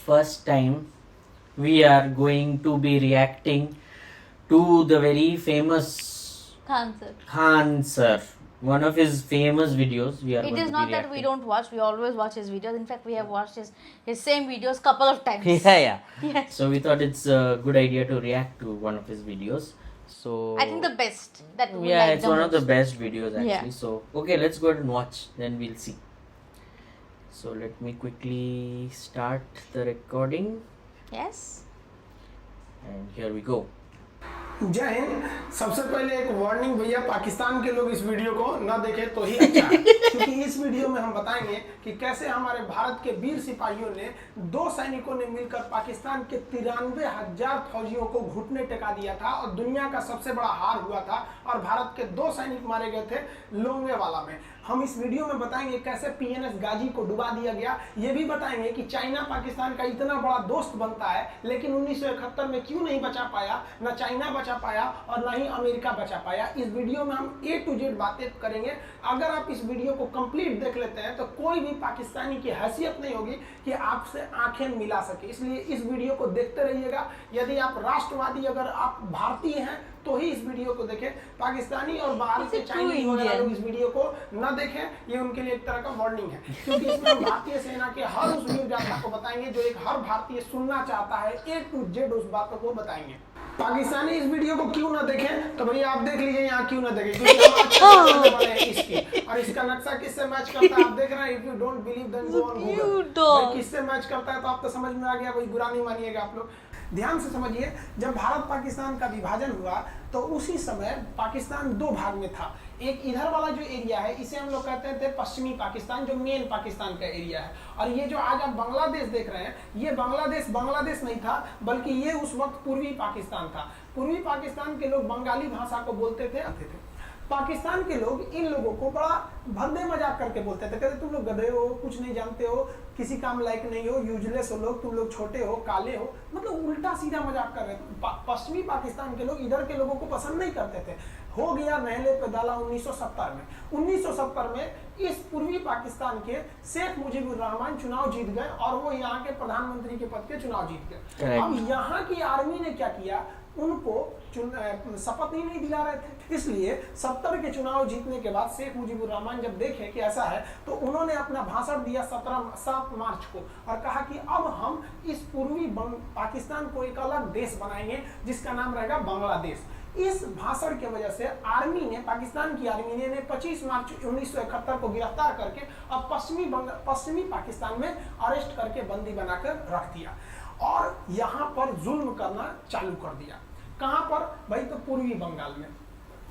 first time we are going to be reacting to the very famous Khan sir. One of his famous videos. It is not that we don't watch. We always watch his videos. In fact, we have watched his same videos couple of times. Yeah. Yes. So we thought it's a good idea to react to one of his videos. So I think the best. it's one of the best videos actually. Yeah. So okay, let's go ahead and watch. Then we'll see. So let me quickly start the recording. Yes. And here we go. जय हिंद। सबसे पहले एक warning भैया, पाकिस्तान के लोग इस video को न देखें तो ही अच्छा है, क्योंकि इस वीडियो में हम बताएंगे कि कैसे हमारे भारत के वीर सिपाहियों ने 2 सैनिकों ने मिलकर पाकिस्तान के 93,000 फौजियों को घुटने टेका दिया था और दुनिया का सबसे बड़ा हार हुआ था और भारत के 2 सैनिक मारे गए थे लोंगेवाला में। हम इस वीडियो में बताएंगे कैसे पीएनएस गाजी को डुबा दिया गया। ये भी बताएंगे कि चाइना पाकिस्तान का इतना बड़ा दोस्त बनता है, लेकिन 1971 में क्यों नहीं बचा पाया, न चाइना बचा पाया और न ही अमेरिका बचा पाया। इस वीडियो में हम A to Z बातें करेंगे। अगर आप इस वीडियो को कंप्लीट देख लेते हैं तो कोई भी पाकिस्तानी की हैसियत नहीं होगी कि आपसे आंखें मिला सके, इसलिए इस वीडियो को देखते रहिएगा। यदि आप राष्ट्रवादी, अगर आप भारतीय हैं तो ही इस वीडियो को देखें। पाकिस्तानी और बाहर के चाइनीज वगैरह लोग इस वीडियो को न देखें, ये उनके लिए एक तरह का वार्निंग है, क्योंकि इसमें हम भारतीय सेना के हर उस वीर गाथा को बताएंगे जो एक हर भारतीय सुनना चाहता है। A to Z उस बातों को बताएंगे। पाकिस्तानी इस वीडियो को क्यों ना देखें, तो भैया आप देख लीजिए यहाँ क्यों ना देखें, क्योंकि हम वाले हैं इसकी, और इसका नक्शा किससे मैच करता है आप देख रहे हैं। If you don't believe then go on Google. किससे मैच करता है तो आप तो समझ में आ गया, कोई बुरा नहीं मानिएगा आप लोग। ध्यान से समझिए, जब भारत पाकिस्तान का विभाजन हुआ तो उसी समय पाकिस्तान 2 भाग में था। एक इधर वाला जो एरिया है इसे हम लोग कहते थे पश्चिमी पाकिस्तान, जो मेन पाकिस्तान का एरिया है, और ये जो आज आप बांग्लादेश देख रहे हैं, ये बांग्लादेश नहीं था, बल्कि ये उस वक्त पूर्वी पाकिस्तान था। पूर्वी पाकिस्तान के लोग बंगाली भाषा को बोलते थे। पाकिस्तान के लोग इन लोगों को बड़ा भद्दे मजाक करके बोलते थे, कहते तुम लोग गधे हो, कुछ नहीं जानते हो, किसी काम लायक नहीं हो, यूजलेस हो लोग, तुम लोग छोटे हो, काले हो, मतलब उल्टा सीधा मजाक कर रहे थे। पश्चिमी पाकिस्तान के लोग इधर के लोगों को पसंद नहीं करते थे। हो गया नहले पे दाला 1970 में। 1970 में इस पूर्वी पाकिस्तान के शेख मुजीबुर रहमान चुनाव जीत गए और वो यहाँ के प्रधानमंत्री के पद के चुनाव जीत गए। अब यहाँ की आर्मी ने क्या किया, उनको शपथ ही नहीं दिला रहे थे, इसलिए 70 के चुनाव जीतने के बाद शेख मुजीबुर रहमान जब देखे कि ऐसा है तो उन्होंने अपना भाषण दिया 7 मार्च को और कहा कि अब हम इस पूर्वी पाकिस्तान को एक अलग देश बनाएंगे जिसका नाम रहेगा बांग्लादेश। इस भाषण की वजह से आर्मी ने, पाकिस्तान की आर्मी ने 25 मार्च 1971 को गिरफ्तार करके अब पश्चिमी पाकिस्तान में अरेस्ट करके बंदी बनाकर रख दिया और यहाँ पर जुल्म करना चालू कर दिया। कहाँ पर भाई, तो पूर्वी बंगाल में,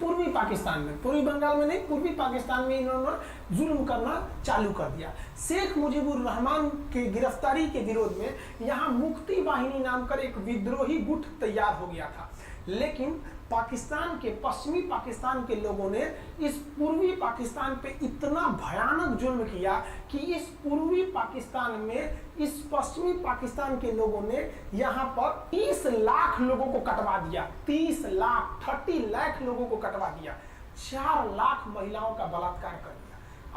पूर्वी पाकिस्तान में, पूर्वी बंगाल में नहीं, पूर्वी पाकिस्तान में इन्होंने जुल्म करना चालू कर दिया। शेख मुजीबुर रहमान की गिरफ्तारी के विरोध में यहाँ मुक्ति वाहिनी नाम कर एक विद्रोही गुट तैयार हो गया था, लेकिन पाकिस्तान के, पश्चिमी पाकिस्तान के लोगों ने इस पूर्वी पाकिस्तान पे इतना भयानक जुल्म किया कि इस पूर्वी पाकिस्तान में इस पश्चिमी पाकिस्तान के लोगों ने यहाँ पर 30 लाख लोगों को कटवा दिया। 30 लाख लोगों को कटवा दिया। 4 लाख महिलाओं का बलात्कार कर दिया।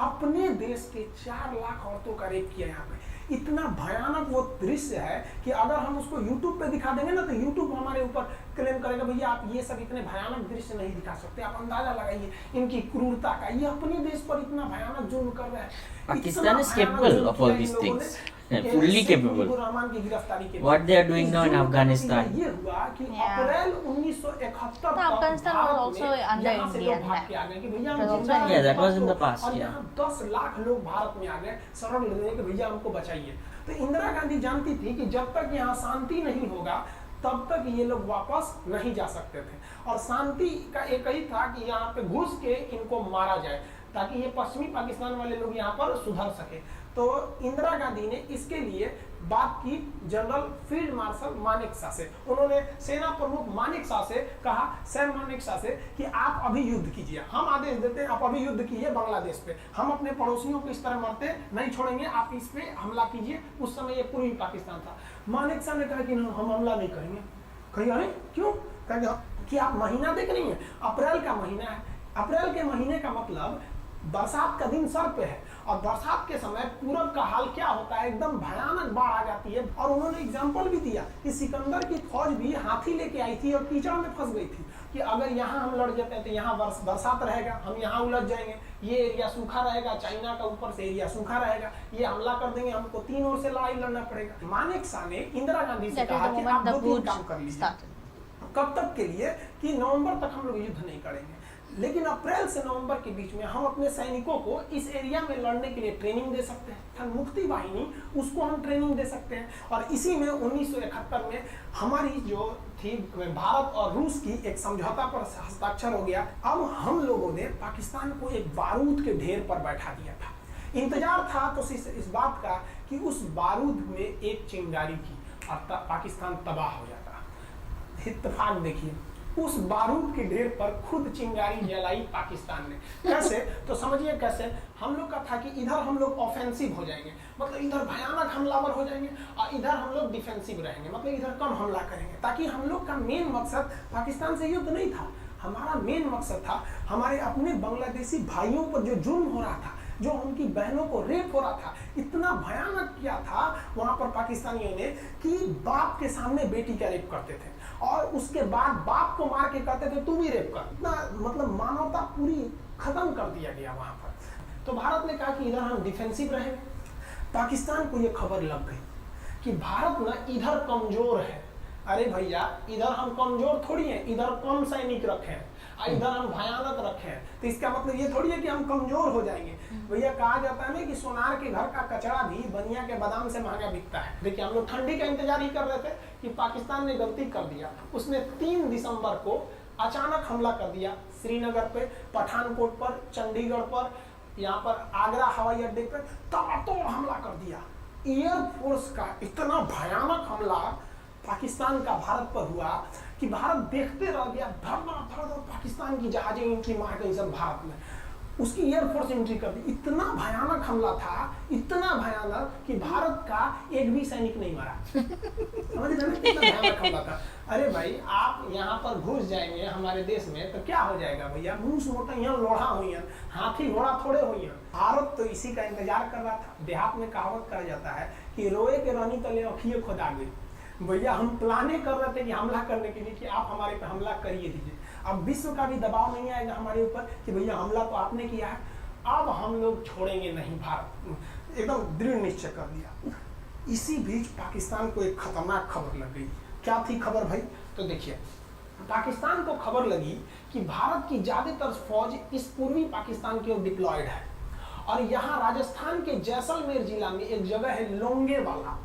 अपने देश के 4 लाख औरतों का रेप किया यहाँ पे। इतना भयानक वो दृश्य है कि अगर हम उसको YouTube पे दिखा देंगे ना तो YouTube हमारे ऊपर क्लेम करेगा, भैया आप ये सब इतने भयानक दृश्य नहीं दिखा सकते। आप अंदाजा लगाइए इनकी क्रूरता का, ये अपने देश पर इतना भयानक जुल्म कर रहे हैं। Pakistan is capable of all these things, fully capable. What they are doing now in Afghanistan. ये हुआ कि अप्रैल 1971 तक Afghanistan was also under Indian Yeah, that was in the past. और Yeah. यहाँ 10 लाख लोग भारत में आ गए शरण लेने के, भैया हमको बचाइए। तो इंदिरा गांधी जानती थी कि जब तक यहाँ शांति नहीं होगा तब तक ये लोग वापस नहीं जा सकते थे, और शांति का एक ही था कि यहाँ पे घुस के इनको मारा जाए ताकि ये पश्चिमी पाकिस्तान वाले लोग यहाँ पर सुधर सके। तो इंदिरा गांधी ने इसके लिए बात की जनरल फील्ड मार्शल मानेकशॉ से। उन्होंने सेना प्रमुख मानेकशॉ से कहा, सैम मानेकशॉ से, कि आप अभी युद्ध कीजिए, हम आदेश देते हैं आप अभी युद्ध कीजिए बांग्लादेश पे, हम अपने पड़ोसियों को इस तरह मरते नहीं छोड़ेंगे, आप इस पे हमला कीजिए। उस समय ये पूर्वी पाकिस्तान था। मानेकशॉ ने कहा कि हम हमला नहीं करेंगे। कही अरे क्यों? कहेंगे कि आप महीना देख रही हैं, अप्रैल का महीना है। अप्रैल के महीने का मतलब बरसात का दिन सर पे है और बरसात के समय पूरब का हाल क्या होता है, एकदम भयानक बाढ़ आ जाती है। और उन्होंने एग्जाम्पल भी दिया कि सिकंदर की फौज भी हाथी लेके आई थी और कीचड़ में फंस गई थी कि अगर यहाँ हम लड़ जाते हैं तो यहाँ बरसात रहेगा, हम यहाँ उलझ जाएंगे, ये एरिया सूखा रहेगा, चाइना का ऊपर से एरिया सूखा रहेगा, ये हमला कर देंगे, हमको 3 ओर से लड़ाई लड़ना पड़ेगा। मानेकशॉ ने इंदिरा गांधी से कहा कि आप 2-3 काम कर लीजिए। कब तक के लिए कि नवंबर तक हम लोग युद्ध नहीं करेंगे, लेकिन अप्रैल से नवंबर के बीच में हम अपने सैनिकों को इस एरिया में लड़ने के लिए ट्रेनिंग दे सकते हैं। मुक्ति वाहिनी उसको हम ट्रेनिंग दे सकते हैं। और इसी में 1971 में हमारी जो थी भारत और रूस की एक समझौता पर हस्ताक्षर हो गया। अब हम लोगों ने पाकिस्तान को एक बारूद के ढेर पर बैठा दिया था। इंतजार था तो इस बात का कि उस बारूद में एक चिंगारी की और पाकिस्तान तबाह हो जाता। इत्तेफाक देखिए, उस बारूद के ढेर पर खुद चिंगारी जलाई पाकिस्तान ने। कैसे? तो समझिए कैसे। हम लोग का था कि इधर हम लोग ऑफेंसिव हो जाएंगे, मतलब इधर भयानक हमलावर हो जाएंगे, और इधर हम लोग डिफेंसिव रहेंगे, मतलब इधर कम हमला करेंगे, ताकि हम लोग का मेन मकसद पाकिस्तान से युद्ध नहीं था। हमारा मेन मकसद था हमारे अपने बांग्लादेशी भाइयों पर जो जुल्म हो रहा था, जो उनकी बहनों को रेप हो रहा था, इतना भयानक किया था वहां पर पाकिस्तानियों ने कि बाप के सामने बेटी का रेप करते थे और उसके बाद बाप को मार के कहते थे तू भी रेप कर। इतना मतलब मानवता पूरी खत्म कर दिया गया वहां पर। तो भारत ने कहा कि इधर हम डिफेंसिव रहेंगे। पाकिस्तान को ये खबर लग गई कि भारत ना इधर कमजोर है। अरे भैया, इधर हम कमजोर थोड़ी हैं, इधर कम सैनिक रखे हैं, इधर हम भयानक रखे हैं, तो इसका मतलब ये थोड़ी है कि हम कमजोर हो जाएंगे। भैया कहा जाता है ना कि सोनार के घर का कचरा भी बनिया के बादाम से महंगा बिकता है। देखिए, हम लोग ठंडी का इंतजार ही कर रहे थे कि पाकिस्तान ने गलती कर दिया। उसने 3 दिसंबर को अचानक हमला कर दिया श्रीनगर पे, पठानकोट पर, चंडीगढ़ पर, यहाँ पर आगरा हवाई अड्डे पर ताबड़तोड़ हमला कर दिया। एयरफोर्स का इतना भयानक हमला पाकिस्तान का भारत पर हुआ कि भारत देखते रह गया। धड़धड़ पाकिस्तान की जहाजें एंट्री मार गई सब भारत में, उसकी एयरफोर्स एंट्री कर दी। इतना भयानक हमला था, इतना भयानक कि भारत का एक भी सैनिक नहीं मरा। समझ रहे हैं कितना भयानक हमला था। अरे भाई, आप यहाँ पर घुस जाएंगे हमारे देश में तो क्या हो जाएगा भैया? मूस मोटा यहाँ लोढ़ा हुई है, हाथी घोड़ा थोड़े हुई है। भारत तो इसी का इंतजार कर रहा था। देहात में कहावत कहा जाता है कि रोए के रानी तले अखिए खुदा गई। भैया, हम प्लाने कर रहे थे कि हमला करने के लिए कि आप हमारे पे हमला करिए दीजिए। अब विश्व का भी दबाव नहीं आएगा हमारे ऊपर कि भैया हमला तो आपने किया है, अब हम लोग छोड़ेंगे नहीं। भारत एकदम दृढ़ निश्चय कर लिया। इसी बीच पाकिस्तान को एक खतरनाक खबर लग गई। क्या थी खबर भाई? तो देखिए, पाकिस्तान को खबर लगी कि भारत की ज्यादातर फौज इस पूर्वी पाकिस्तान की ओर डिप्लॉयड है और यहाँ राजस्थान के जैसलमेर जिला में एक जगह है लोंगेवाला।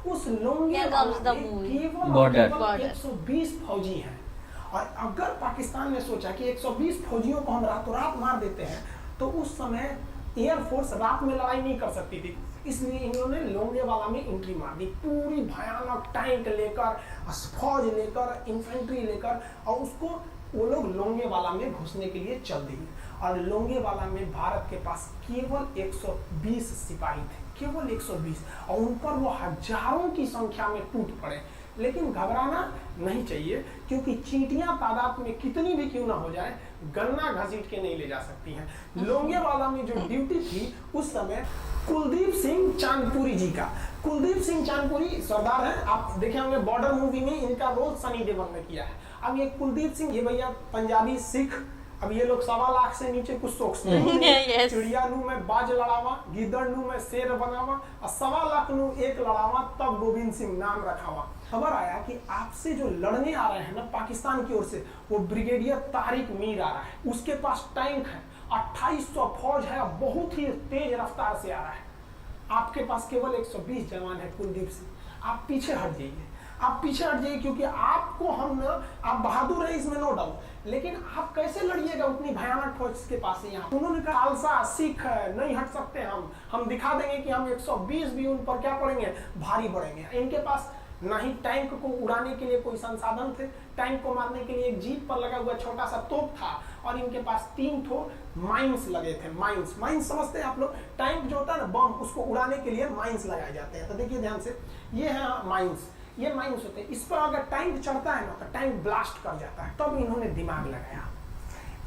उस लोंगेवाला में केवल 120 फौजी हैं। और अगर पाकिस्तान ने सोचा कि 120 फौजियों को हम रातों रात मार देते हैं तो उस समय एयरफोर्स रात में लड़ाई नहीं कर सकती थी, इसलिए इन्होंने लोंगेवाला में एंट्री मार दी। पूरी भयानक टैंक लेकर, फौज लेकर, इन्फेंट्री लेकर, और उसको वो लोग लोंगेवाला में घुसने के लिए चल दिए। और लोंगेवाला में भारत के पास केवल 120 सिपाही थे, केवल 120, और उन पर वो हजारों की संख्या में टूट पड़े। लेकिन घबराना नहीं चाहिए, क्योंकि चींटियां तादाद में कितनी भी क्यों ना हो जाए, गन्ना घसीट के नहीं ले जा सकती हैं। लोंगेवाला में जो ड्यूटी थी उस समय कुलदीप सिंह चांदपुरी जी का। कुलदीप सिंह चांदपुरी सरदार हैं, आप देखे होंगे बॉर्डर मूवी में इनका रोल सनी देओल ने किया है। अब ये कुलदीप सिंह, ये भैया पंजाबी सिख, अब ये लोग 1.25 लाख से नीचे कुछ सोचते हैं। चिड़िया नू में बाज लड़ावा, गिदड़ नू में शेर बनावा, और 1.25 लाख नू एक लड़ावा, तब गोविंद सिंह नाम रखावा। खबर आया कि आपसे जो लड़ने आ रहे हैं ना पाकिस्तान की ओर से, वो ब्रिगेडियर तारिक मीर आ रहा है। उसके पास टैंक है, 2800 फौज है, बहुत ही तेज रफ्तार से आ रहा है। आपके पास केवल 120 जवान है कुलदीप सिंह, आप पीछे हट जाइए, आप पीछे हट जाइए, क्योंकि आपको हम, आप बहादुर है इसमें नो डाउट, लेकिन आप कैसे लड़िएगा उतनी भयानक फौज के पास है यहाँ। उन्होंने कहा खालसा सिख है, नहीं हट सकते हम दिखा देंगे कि हम 120 भी उन पर क्या पड़ेंगे, भारी पड़ेंगे। इनके पास ना ही टैंक को उड़ाने के लिए कोई संसाधन थे, टैंक को मारने के लिए एक जीप पर लगा हुआ छोटा सा तोप था, और इनके पास 3 ठो माइंस लगे थे। माइंस समझते हैं आप लोग? टैंक जो होता है ना बम, उसको उड़ाने के लिए माइंस लगाए जाते हैं। तो देखिए ध्यान से, ये है माइंस, ये माइंस होते हैं। इस पर अगर टैंक चढ़ता है ना तो टैंक ब्लास्ट कर जाता है। तब इन्होंने दिमाग लगाया,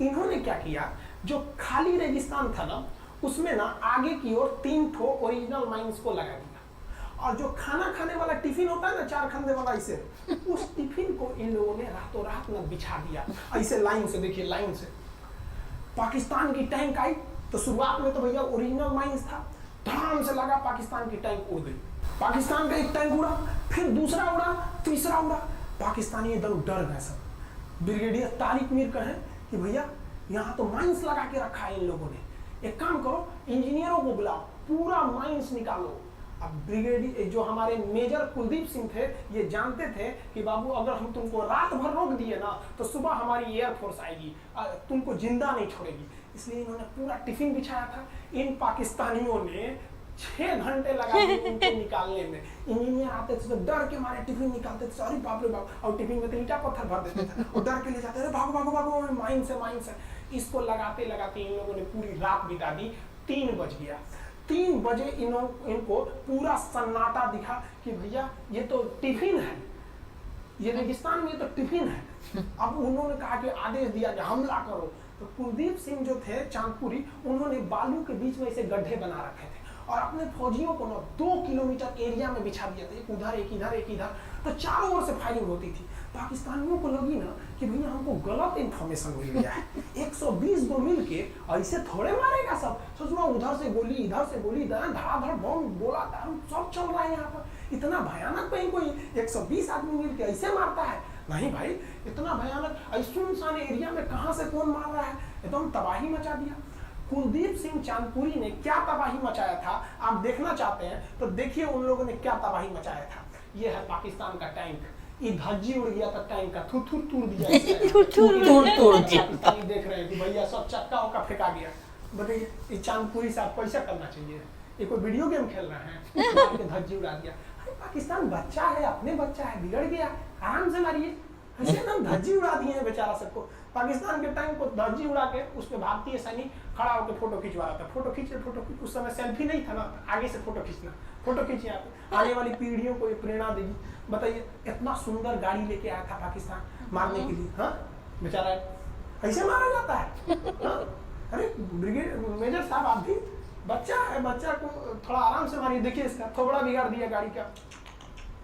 इन्होंने क्या किया, जो खाली रेगिस्तान था ना, उसमें ना आगे की ओर 3 ठो ओरिजिनल माइंस को लगा दिया। और जो खाना खाने वाला टिफिन होता है ना, 4 खंडे वाला, इसे उस टिफिन को इन लोगों ने रातों रात ना बिछा दिया ऐसे लाइन से। देखिए लाइन से पाकिस्तान की टैंक आई तो शुरुआत में तो भैया ओरिजिनल माइंस था, धड़ाम से लगा, पाकिस्तान की टैंक उड़ गई। पाकिस्तान का एक टैंक उड़ा, फिर दूसरा उड़ा, तीसरा उड़ा, पाकिस्तानी एकदम डर गए सब। ब्रिगेडियर तारिक मीर कहें कि भैया यहाँ तो माइंस लगा के रखा है इन लोगों ने, एक काम करो इंजीनियरों को बुलाओ, पूरा माइंस निकालो। अब ब्रिगेडियर जो हमारे मेजर कुलदीप सिंह थे, ये जानते थे कि बाबू अगर हम तुमको रात भर रोक दिए ना तो सुबह हमारी एयरफोर्स आएगी, तुमको जिंदा नहीं छोड़ेगी। इसलिए इन्होंने पूरा टिफिन बिछाया था। इन पाकिस्तानियों ने 6 घंटे लगा दिए इनको निकालने में। इंजीनियर आते थे तो डर के मारे टिफिन निकालते थे, अरे बाप रे बाप, और टिफिन में तो ईंटा पत्थर भर देते थे और डर के ले जाते थे, भागो भागो भागो, माइंस है माइंस है। इसको लगाते लगाते इन लोगों ने पूरी रात बिता दी। 3 बज गया। 3 बजे इनको पूरा सन्नाटा दिखा कि भैया ये तो टिफिन है, ये रेगिस्तान में तो टिफिन है। अब उन्होंने कहा कि आदेश दिया कि हमला करो। तो कुलदीप सिंह जो थे चांदपुरी, उन्होंने बालू के बीच में ऐसे गड्ढे बना रखे थे और अपने फौजियों को ना 2 किलोमीटर एरिया में बिछा दिया था, एक उधर एक इधर एक इधर, तो चारों ओर से फायरिंग होती थी। पाकिस्तानियों को लगी ना कि भैया हमको गलत इंफॉर्मेशन मिल गया है, 120 को मिल के ऐसे थोड़े मारेगा सब। सोचना उधर से गोली इधर से गोली, धड़ाधड़ बम गोला सब चल रहा है यहाँ पर, इतना भयानक कहीं कोई 120 आदमी मिल के ऐसे मारता है? नहीं भाई, इतना भयानक सुनसान एरिया में कहाँ से कौन मार रहा है, एकदम तबाही मचा दिया। कुलदीप सिंह चांदपुरी ने क्या तबाही मचाया था आप देखना चाहते हैं तो देखिए उन लोगों ने क्या तबाही मचाया था। ये है पाकिस्तान का टैंक, ये धज्जी उड़ गया था टैंक का, थूर तोड़ दिया। पाकिस्तानी देख रहे हैं कि भैया सब चक्का उक्का फेंका गया। बताइए ये चांदपुरी साहब कैसा करना चाहिए? ये कोई वीडियो गेम खेल रहे हैं, धज्जी उड़ा दिया। पाकिस्तान बच्चा है, अपने बच्चा है, बिगड़ गया, आराम से मारिए। ऐसे एकदम धज्जी उड़ा दिए हैं बेचारा सबको। पाकिस्तान के टैंक को धज्जी उड़ा के उस पे भारतीय सैनिक खड़ा होकर फोटो खिंचवा रहा था। फोटो खींच, उस समय सेल्फी नहीं था ना, आगे से फोटो खींचना, फोटो खींचिए आप, आने वाली पीढ़ियों को ये प्रेरणा देगी। बताइए इतना सुंदर गाड़ी लेके आया था पाकिस्तान मारने के लिए, हाँ बेचारा ऐसे मारा जाता है? हाँ? अरे ब्रिगेड मेजर साहब आप भी बच्चा है, बच्चा को थोड़ा आराम से मारिए। देखिए इसका थोबड़ा बिगाड़ दिया गाड़ी का,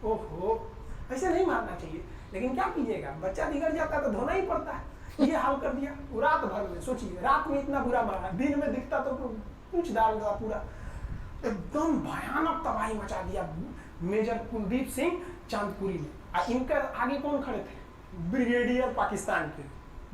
ओहो ऐसे नहीं मारना चाहिए। लेकिन क्या कीजिएगा, बच्चा बिगड़ जाता है तो धोना ही पड़ता है। ये हाल कर दिया रात भर में। सोचिए रात में इतना बुरा मारा, दिन में दिखता तो कुछ डाल था, पूरा एकदम भयानक तबाही मचा दिया मेजर कुलदीप सिंह चांदपुरी ने। इनका आगे कौन खड़े थे? ब्रिगेडियर पाकिस्तान के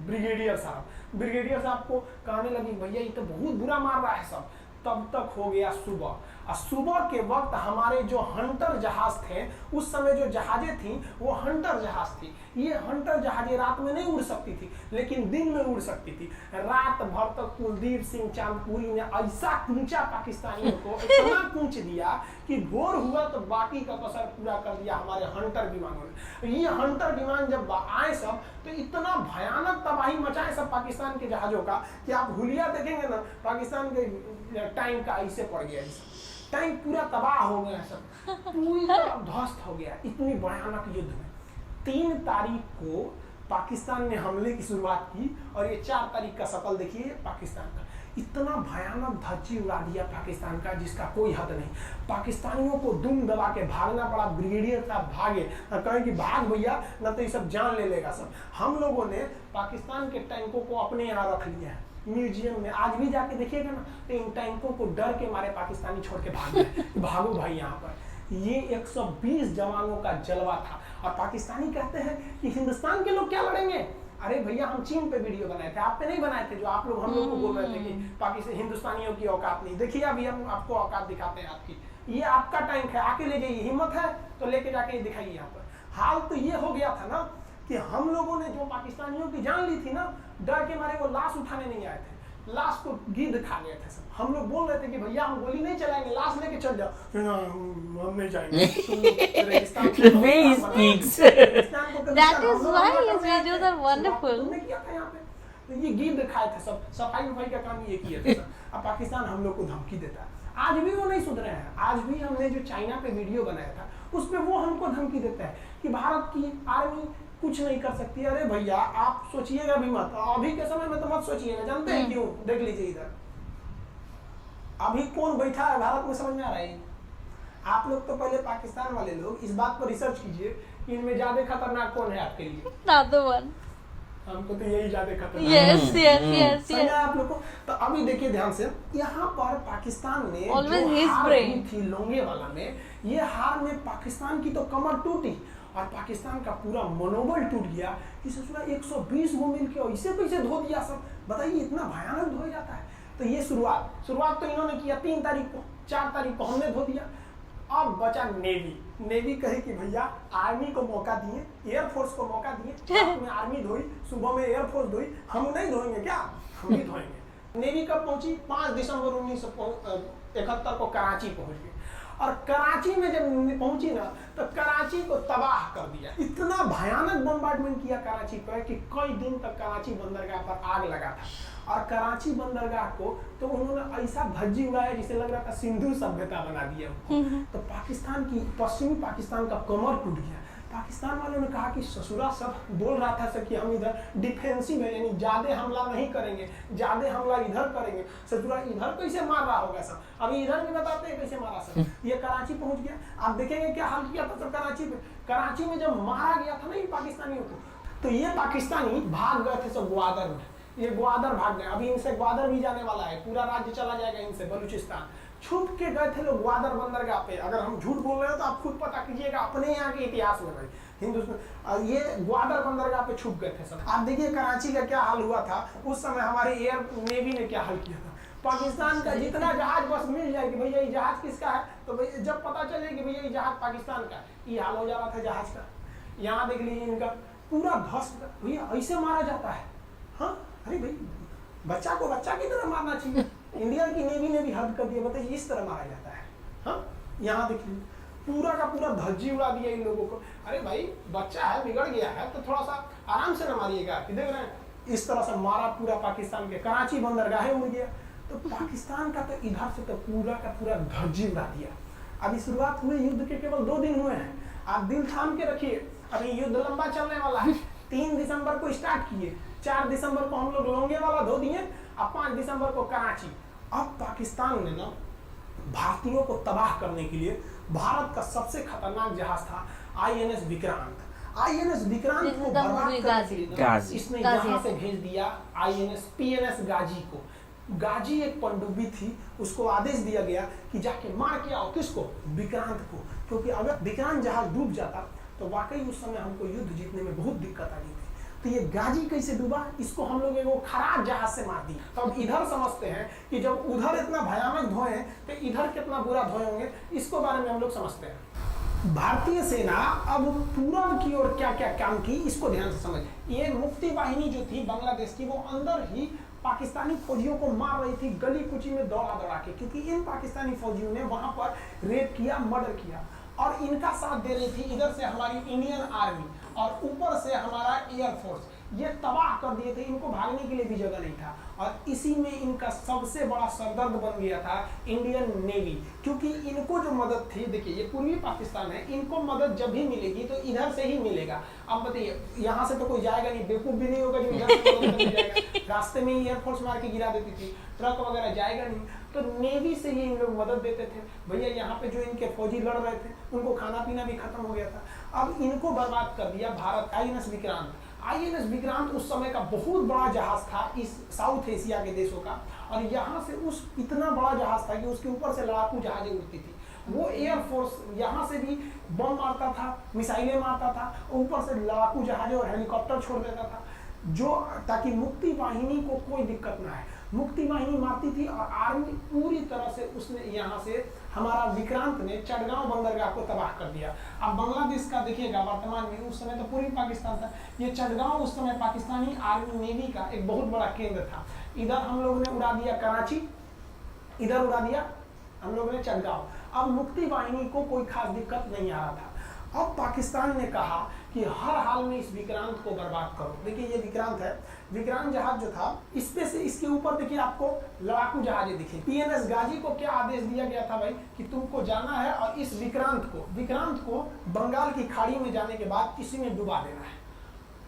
ब्रिगेडियर साहब। ब्रिगेडियर साहब को कहने लगी भैया ये तो बहुत बुरा मार रहा है सब। तब तक हो गया सुबह, और सुबह के वक्त हमारे जो हंटर जहाज थे, उस समय जो जहाजें थी वो हंटर जहाज थी। ये हंटर जहाजें रात में नहीं उड़ सकती थी लेकिन दिन में उड़ सकती थी। रात भर तक कुलदीप सिंह चांदपुरी ने ऐसा कूचा पाकिस्तानियों को, इतना कूच दिया कि भोर हुआ तो बाकी का कसर पूरा कर दिया हमारे हंटर विमानों ने। ये हंटर विमान जब आए सब तो इतना भयानक तबाही मचाए सब पाकिस्तान के जहाजों का कि आप हुलिया देखेंगे ना, पाकिस्तान के टैंक का ऐसे पड़ गया, टैंक पूरा तबाह हो गया, सब पूरी तरह ध्वस्त हो गया। इतनी भयानक युद्ध में 3 तारीख को पाकिस्तान ने हमले की शुरुआत की और ये 4 तारीख का सफल देखिए पाकिस्तान का। इतना भयानक धज्जी उड़ा दिया पाकिस्तान का जिसका कोई हद नहीं। पाकिस्तानियों को दुम दबा के भागना पड़ा। ब्रिगेडियर साहब भागे, कहे कि भाग भैया न तो ये सब जान ले लेगा सब। हम लोगों ने पाकिस्तान के टैंकों को अपने यहाँ रख लिया है म्यूजियम में। आज भी जाके देखिएगा ना तो इन टैंकों को डर के मारे पाकिस्तानी छोड़ के भाग गए, भागो भाई यहाँ पर। ये 120 जवानों का जलवा था। और पाकिस्तानी कहते हैं कि हिंदुस्तान के लोग क्या लड़ेंगे? अरे भैया हम चीन पे वीडियो बनाए थे, आप पे नहीं बनाए थे, जो आप लोग हम लोग को बोल रहे थे कि पाकिस्तान हिंदुस्तानियों की औकात नहीं। देखिए अभी हम आपको औकात दिखाते हैं आपकी। ये आपका टैंक है, आके ले जाइए, हिम्मत है तो लेके जाके दिखाइए यहाँ पर। हाल तो ये हो गया था ना कि हम लोगों ने जो पाकिस्तानियों की जान ली थी ना, डर के मारे वो लाश उठाने नहीं आए थे, लाश को गिद्ध खा गए थे सब। हम लोग बोल रहे थे कि भैया हम गोली नहीं चलाएंगे, लाश लेके चल जाओ, हम नहीं जाएंगे। That is why his videos are wonderful. तुमने किया था यहाँ पे, तो ये गिद्ध खाए थे सब, सफाई वफाई का काम ये किया था। अब पाकिस्तान हम लोग को धमकी देता है, आज भी वो नहीं सुधरे हैं। आज भी हमने जो चाइना पे वीडियो बनाया था उस पे वो हमको धमकी देता है कि भारत की आर्मी कुछ नहीं कर सकती। अरे भैया आप सोचिएगा भी मत, अभी के समय में तो मत सोचिएगा। जानते हैं क्यों? देख लीजिए इधर अभी कौन बैठा है भारत में, समझ में आ रहा है? आप लोग तो पहले पाकिस्तान वाले लोग इस बात पर रिसर्च कीजिए कि इनमें ज्यादा खतरनाक कौन है आपके लिए। Another one. हमको तो यही ज्यादा खतरनाक Yes. समझा आप लोग को। तो अभी देखिए ध्यान से, यहाँ पर पाकिस्तान ने Always जो his हार brain. हुई थी लोंगे वाला में, ये हार में पाकिस्तान की तो कमर टूटी और पाकिस्तान का पूरा मनोबल टूट गया कि ससुरा 120 गो मिल के ऐसे कैसे धो दिया सब। बताइए इतना भयानक धो जाता है। तो ये शुरुआत तो इन्होंने किया 3 तारीख को, 4 तारीख को हमने धो दिया। अब बचा नेवी कहे कि भैया आर्मी को मौका दिए, एयरफोर्स को मौका दिए, रात में आर्मी धोई, सुबह में एयरफोर्स धोई, हम नहीं धोएंगे क्या? हम भी धोएंगे। नेवी कब पहुंची? 5 दिसंबर 1971 को कराची पहुंच गई। और कराची में जब पहुंची ना तो कराची को तबाह कर दिया। इतना भयानक बम्बार्डमेंट किया कराची पर कि कई दिन तक कराची बंदरगाह पर आग लगा था। और कराची बंदरगाह को तो उन्होंने ऐसा धज्जी उड़ाया जिसे लग रहा था सिंधु सभ्यता बना दिया। तो पाकिस्तान की, पश्चिमी पाकिस्तान का कमर टूट गया। पाकिस्तान वालों ने कहा कि ससुरा सब बोल रहा था सर कि हम इधर डिफेंसिव है, यानी ज्यादा हमला नहीं करेंगे, ज्यादा हमला इधर करेंगे। ससुरा इधर कैसे मार रहा होगा सर? अभी इधर भी बताते हैं कैसे मारा सर। ये कराची पहुंच गया, आप देखेंगे क्या हाल किया था सर कराची में। कराची में जब मारा गया था ना इन पाकिस्तानियों को, तो ये पाकिस्तानी भाग गए थे सब ग्वादर में। ये ग्वादर भाग गए, अभी इनसे ग्वादर भी जाने वाला है, पूरा राज्य चला जाएगा इनसे, बलूचिस्तान। छुप के गए थे लोग ग्वादर बंदरगाह पे। अगर हम झूठ बोल रहे हो तो आप खुद पता कीजिएगा अपने यहाँ के इतिहास में भाई, हिंदुस्तान। ये ग्वादर बंदरगाह पे छुप गए थे सब। आप देखिए कराची का क्या हाल हुआ था उस समय, हमारे एयर नेवी ने क्या हाल किया था। पाकिस्तान का जितना जहाज बस मिल जाए कि भैया ये जहाज किसका है, तो भैया जब पता चले कि भैया ये जहाज पाकिस्तान का, ये हाल हो जा रहा था जहाज का। यहाँ देख लीजिए इनका पूरा ध्वस्त। भैया ऐसे मारा जाता है? हाँ, अरे भाई बच्चा को बच्चा की तरह मारना चाहिए। इंडिया की नेवी ने भी हद कर दिया, बताइए इस तरह मारा जाता है। हाँ, यहाँ देखिए पूरा का पूरा धज्जी उड़ा दिया इन लोगों को। अरे भाई बच्चा है, बिगड़ गया है तो थोड़ा सा आराम से न मारिएगा। देख रहे हैं इस तरह से मारा पूरा पाकिस्तान के, कराची बंदरगाह उड़ गया। तो पाकिस्तान का तो इधर से तो पूरा का पूरा धज्जी उड़ा दिया। अभी शुरुआत हुए युद्ध के केवल 2 दिन हुए हैं, आप दिल थाम के रखिए, अभी युद्ध लंबा चलने वाला है। 3 दिसंबर को स्टार्ट किए, 4 दिसंबर को हम लोग लोंगे वाला धो दिए, अब 5 दिसंबर को कराची। अब पाकिस्तान ने ना भारतीयों को तबाह करने के लिए, भारत का सबसे खतरनाक जहाज था INS विक्रांत। INS विक्रांत को बर्बाद करने के लिए इसने यहाँ से भेज दिया INS PNS गाजी को। गाजी एक पनडुब्बी थी, उसको आदेश दिया गया कि जाके मार के आओ किसको? विक्रांत को। क्योंकि अगर विक्रांत जहाज डूब जाता तो वाकई उस समय हमको युद्ध जीतने में बहुत दिक्कत आ रही थी। तो ये गाजी कैसे डूबा, इसको हम लोग वो खराब जहाज से मार दिया। तो अब इधर समझते हैं कि जब उधर इतना भयानक धोए तो इधर कितना बुरा धोए होंगे, इसको बारे में हम लोग समझते हैं। भारतीय सेना अब पूरब की ओर क्या क्या काम की, इसको ध्यान से समझिए। ये मुक्ति वाहिनी जो थी बांग्लादेश की, वो अंदर ही पाकिस्तानी फौजियों को मार रही थी गली कुची में दौड़ा दौड़ा के, क्योंकि इन पाकिस्तानी फौजियों ने वहां पर रेप किया, मर्डर किया। और इनका साथ दे रही थी इधर से हमारी इंडियन आर्मी और ऊपर से हमारा एयरफोर्स। ये तबाह कर दिए थे, इनको भागने के लिए भी जगह नहीं था। और इसी में इनका सबसे बड़ा सरदर्द बन गया था इंडियन नेवी, क्योंकि इनको जो मदद थी, देखिए ये पूर्वी पाकिस्तान है, इनको मदद जब भी मिलेगी तो इधर से ही मिलेगा। अब बताइए यहाँ से तो कोई जाएगा नहीं, बेवकूफ भी नहीं होगा जो इधर से मदद मिल जाएगा। रास्ते में ही एयरफोर्स मार के गिरा देती थी, ट्रक वगैरह जाएगा नहीं, तो नेवी से ही इन लोग मदद देते थे। भैया यहाँ पे जो इनके फौजी लड़ रहे थे उनको खाना पीना भी खत्म हो गया था। अब इनको बर्बाद कर दिया भारत। INS विक्रांत, INS विक्रांत उस समय का बहुत बड़ा जहाज था इस साउथ एशिया के देशों का। और यहाँ से उस इतना बड़ा जहाज था कि उसके ऊपर से लड़ाकू जहाजें उड़ती थी। वो एयरफोर्स यहाँ से भी बम मारता था, मिसाइलें मारता था, ऊपर से लड़ाकू जहाजें और हेलीकॉप्टर छोड़ देता था, जो ताकि मुक्ति वाहिनी को कोई दिक्कत ना है। मुक्ति वाहिनी मारती थी और आर्मी पूरी तरह से उसने यहाँ से हमारा विक्रांत ने चटगांव बंदरगाह को तबाह कर दिया। अब बांग्लादेश का देखिएगा वर्तमान में, उस समय तो पूर्वी पाकिस्तान था, ये चटगांव उस समय पाकिस्तानी आर्मी नेवी का एक बहुत बड़ा केंद्र था। इधर हम लोग ने उड़ा दिया कराची, इधर उड़ा दिया हम लोग ने चटगांव। अब मुक्ति वाहिनी को कोई खास दिक्कत नहीं आ रहा था। अब पाकिस्तान ने कहा कि हर हाल में इस विक्रांत को बर्बाद करो। देखिए ये विक्रांत है, विक्रांत जहाज जो था इस पे से इसके ऊपर देखिए आपको लड़ाकू जहाजें दिखे। PNS गाजी को क्या आदेश दिया गया था भाई कि तुमको जाना है और इस विक्रांत को बंगाल की खाड़ी में जाने के बाद किसी में डुबा देना है।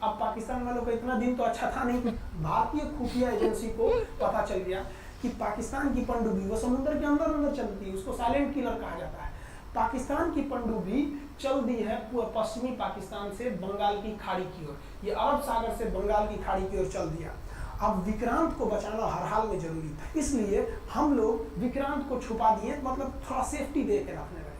अब पाकिस्तान वालों का इतना दिन तो अच्छा था नहीं। भारतीय खुफिया एजेंसी को पता चल गया कि पाकिस्तान की पनडुब्बी वो समुद्र के अंदर अंदर चलती है, उसको साइलेंट किलर कहा जाता है। पाकिस्तान की पनडुब्बी चल दी है पश्चिमी पाकिस्तान से बंगाल की खाड़ी की ओर, ये अरब सागर से बंगाल की खाड़ी की ओर चल दिया। अब विक्रांत को बचाना हर हाल में जरूरी था, इसलिए हम लोग विक्रांत को छुपा दिए, मतलब थोड़ा सेफ्टी दे के रखने लगे।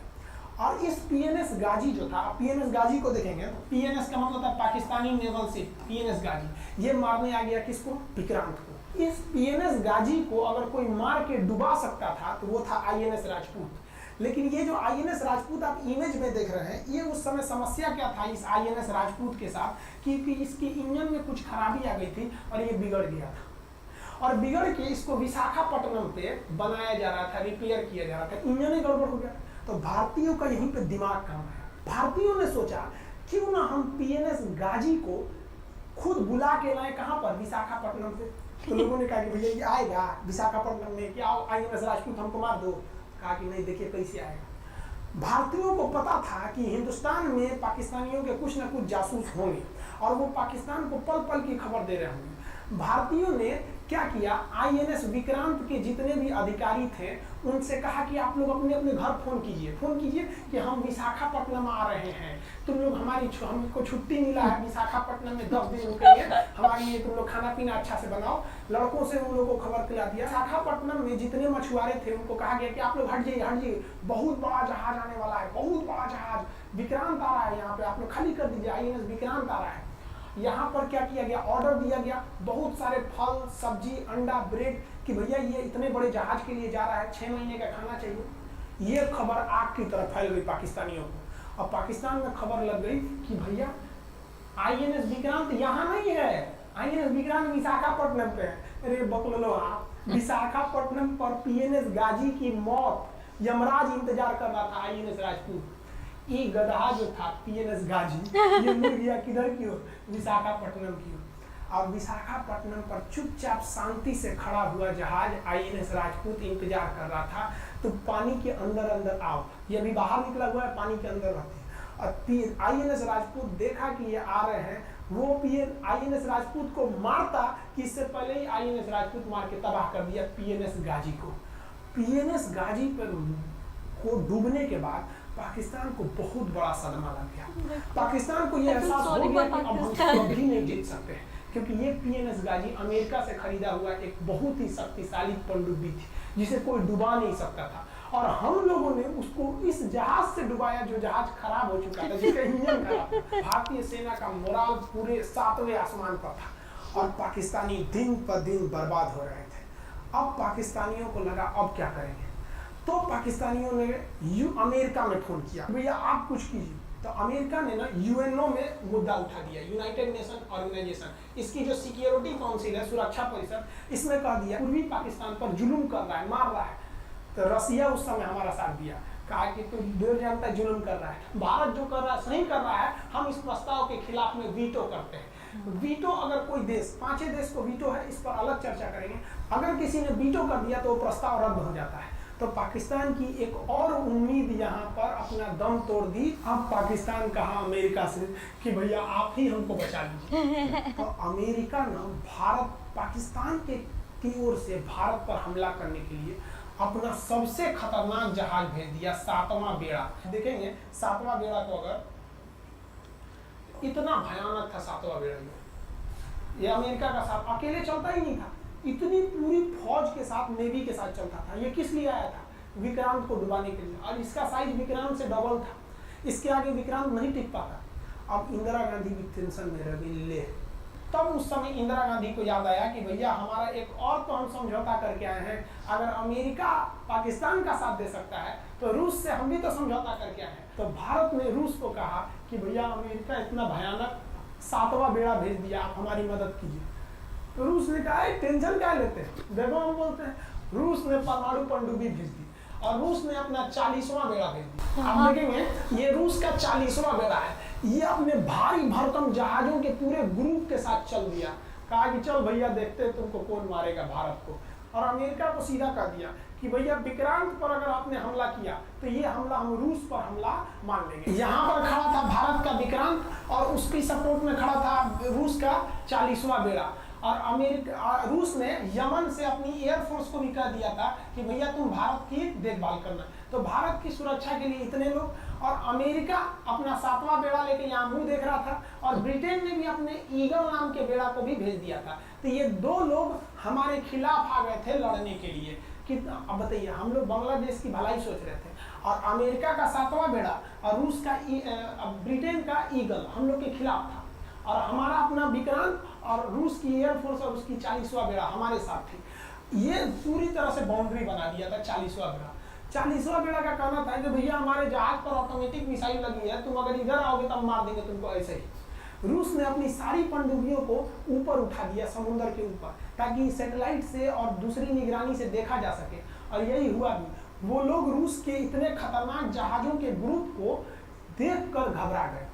और इस पीएनएस गाजी जो था, पीएनएस गाजी को देखेंगे, पीएनएस का मतलब था पाकिस्तानी नेवल शिप, पीएनएस गाजी, ये मारने आ गया किसको? विक्रांत को। इस पीएनएस गाजी को अगर कोई मार के डुबा सकता था तो वो था आईएनएस राजपूत। लेकिन ये जो आईएनएस राजपूत आप इमेज में देख रहे हैं, ये उस समय समस्या क्या था इस आईएनएस राजपूत के साथ, क्योंकि इसके इंजन में कुछ खराबी आ गई थी और ये बिगड़ गया था। और बिगड़ के इसको विशाखापट्टनम पे बनाया जा रहा था, रिपेयर किया जा रहा था, इंजन ही गड़बड़ हो गया। तो भारतीयों का यहीं पे दिमाग काम आया। भारतीयों ने सोचा क्यों ना हम पीएनएस गाजी को खुद बुला के लाए, कहाँ पर? विशाखापट्टनम पे। तो लोगों ने कहा कि भैया ये आएगा विशाखापट्टनम में, क्या आईएनएस राजपूत हमको मार दो? कहा कि नहीं, देखिए कैसे आएगा। भारतीयों को पता था कि हिंदुस्तान में पाकिस्तानियों के कुछ ना कुछ जासूस होंगे और वो पाकिस्तान को पल पल की खबर दे रहे होंगे। भारतीयों ने क्या किया, आईएनएस विक्रांत के जितने भी अधिकारी थे उनसे कहा कि आप लोग अपने अपने घर फोन कीजिए कि हम विशाखापट्टनम आ रहे हैं, तुम लोग हमको छुट्टी मिला है विशाखापट्टनम में 10 दिन रुकेंगे, हमारे लिए तुम लोग खाना पीना अच्छा से बनाओ। लड़कों से उन लोगों को खबर खिला दिया। विशाखापट्टनम में जितने मछुआरे थे उनको कहा गया कि आप लोग हट जाइए, बहुत बड़ा जहाज आने वाला है, बहुत बड़ा जहाज विक्रांत आ रहा है, यहाँ पे आप लोग खाली कर दीजिए, आईएनएस विक्रांत आ रहा है। यहाँ पर क्या किया गया, ऑर्डर दिया गया, बहुत सारे फल सब्जी अंडा ब्रेड, कि भैया ये इतने बड़े जहाज के लिए जा रहा है, 6 महीने का खाना चाहिए। ये खबर आग की तरह फैल गई पाकिस्तानियों को। अब पाकिस्तान में खबर लग गई कि भैया आईएनएस विक्रांत यहाँ नहीं है, आईएनएस विक्रांत विशाखापट्टनम पे है। अरे बकलो आप, विशाखापट्टनम पर पीएनएस गाजी की मौत यमराज इंतजार कर रहा था आईएनएस राजपूत। ये गधा जो था पीएनएस गाजी, ये मुड़ गया किधर की ओर? विशाखापट्टनम की ओर। और विशाखापट्टनम पर चुपचाप शांति से खड़ा हुआ जहाज आईएनएस राजपूत इंतजार कर रहा था, तो पानी के अंदर अंदर आओ, ये अभी बाहर निकला हुआ है, पानी के अंदर रहती है। और आईएनएस राजपूत देखा कि ये आ रहे हैं, वो आईएनएस राजपूत को मारता कि इससे पहले ही आईएनएस राजपूत मार के तबाह कर दिया पीएनएस गाजी को। पीएनएस गाजी पर को डूबने के बाद पाकिस्तान को बहुत बड़ा सदमा लग गया। पाकिस्तान को ये एहसास हो गया कि अब हम कभी नहीं जीत सकते, क्योंकि ये पीएनएस गाजी अमेरिका से खरीदा हुआ एक बहुत ही शक्तिशाली पनडुब्बी थी जिसे कोई डुबा नहीं सकता था, और हम लोगों ने उसको इस जहाज से डुबाया जो जहाज खराब हो चुका था, जिसका इंजन खराब था। भारतीय सेना का मोराल पूरे 7वें आसमान पर था और पाकिस्तानी दिन पर दिन बर्बाद हो रहे थे। अब पाकिस्तानियों को लगा अब क्या करेंगे, तो पाकिस्तानियों ने अमेरिका में फोन किया, भैया आप कुछ कीजिए। तो अमेरिका ने ना यूएनओ में मुद्दा उठा दिया, यूनाइटेड नेशन ऑर्गेनाइजेशन, इसकी जो सिक्योरिटी काउंसिल है, सुरक्षा परिषद, इसमें कह दिया पूर्वी पाकिस्तान पर जुल्म कर रहा है, मार रहा है। तो रसिया उस समय हमारा साथ दिया, कहा कि तू दूर जानता जुल्म कर रहा है, भारत जो कर रहा है सही कर रहा है, हम इस प्रस्ताव के खिलाफ में वीटो करते हैं। वीटो अगर कोई देश, 5 देश को वीटो है, इस पर अलग चर्चा करेंगे, अगर किसी ने वीटो कर दिया तो वो प्रस्ताव रद्द हो जाता है। तो पाकिस्तान की एक और उम्मीद यहाँ पर अपना दम तोड़ दी। अब पाकिस्तान कहा अमेरिका से कि भैया आप ही हमको बचा लीजिए। तो अमेरिका ना पाकिस्तान की ओर से भारत पर हमला करने के लिए अपना सबसे खतरनाक जहाज भेज दिया, 7वां बेड़ा। देखेंगे 7वां बेड़ा को, अगर इतना भयानक था 7वां बेड़ा, ये अमेरिका का साथ अकेले चलता ही नहीं था, इतनी पूरी फौज के साथ, नेवी के साथ चलता था। ये किस लिए आया था? विक्रांत को डुबाने के लिए, और इसका साइज विक्रांत से डबल था, इसके आगे विक्रांत नहीं टिक पाता। अब इंदिरा गांधी भी टेंशन में रह गई। ले तब उस समय इंदिरा गांधी को याद आया कि भैया हमारा एक और तो हम समझौता करके आए हैं, अगर अमेरिका पाकिस्तान का साथ दे सकता है तो रूस से हम भी तो समझौता करके आए हैं। तो भारत ने रूस को कहा कि भैया अमेरिका इतना भयानक 7वां बेड़ा भेज दिया, आप हमारी मदद कीजिए। तो रूस ने कहा टेंशन क्या लेते हैं, देखो हम बोलते हैं। रूस ने परमाणु पनडुब्बी भेज दी और रूस ने अपना 40वां बेड़ा भेज दिया। आप देखेंगे ये रूस का 40वां बेड़ा है, ये अपने भारी भरकम जहाजों के पूरे ग्रुप के साथ चल दिया, कहा कि चल भैया देखते हैं तुमको कौन मारेगा भारत को। और अमेरिका को सीधा कर दिया कि भैया विक्रांत पर अगर आपने हमला किया तो ये हमला हम रूस पर हमला मान लेंगे। यहाँ पर खड़ा था भारत का विक्रांत और उसकी सपोर्ट में खड़ा था रूस का 40वां बेड़ा। और रूस ने यमन से अपनी एयरफोर्स को भी कह दिया था कि भैया तुम भारत की देखभाल करना। तो भारत की सुरक्षा के लिए इतने लोग, और अमेरिका अपना 7वां बेड़ा लेके यहाँ मुंह देख रहा था, और ब्रिटेन ने भी अपने ईगल नाम के बेड़ा को भी भेज दिया था। तो ये 2 लोग हमारे खिलाफ आ गए थे लड़ने के लिए। कितना, अब बताइए, हम लोग बांग्लादेश की भलाई सोच रहे थे, और अमेरिका का 7वां बेड़ा और रूस का ब्रिटेन का ईगल हम लोग के खिलाफ था, और हमारा अपना विक्रांत और रूस की एयरफोर्स और उसकी 40वां बेड़ा हमारे साथ थी। ये पूरी तरह से बाउंड्री बना दिया था 40वां बेड़ा। 40वां बेड़ा का कहना था कि भैया हमारे जहाज पर ऑटोमेटिक मिसाइल लगी है, तुम अगर इधर आओगे तो हम मार देंगे तुमको ऐसे ही। रूस ने अपनी सारी पनडुब्बियों को ऊपर उठा दिया समुद्र के ऊपर, ताकि सैटेलाइट से और दूसरी निगरानी से देखा जा सके, और यही हुआ भी। वो लोग रूस के इतने खतरनाक जहाजों के ग्रुप को देखकर घबरा गए,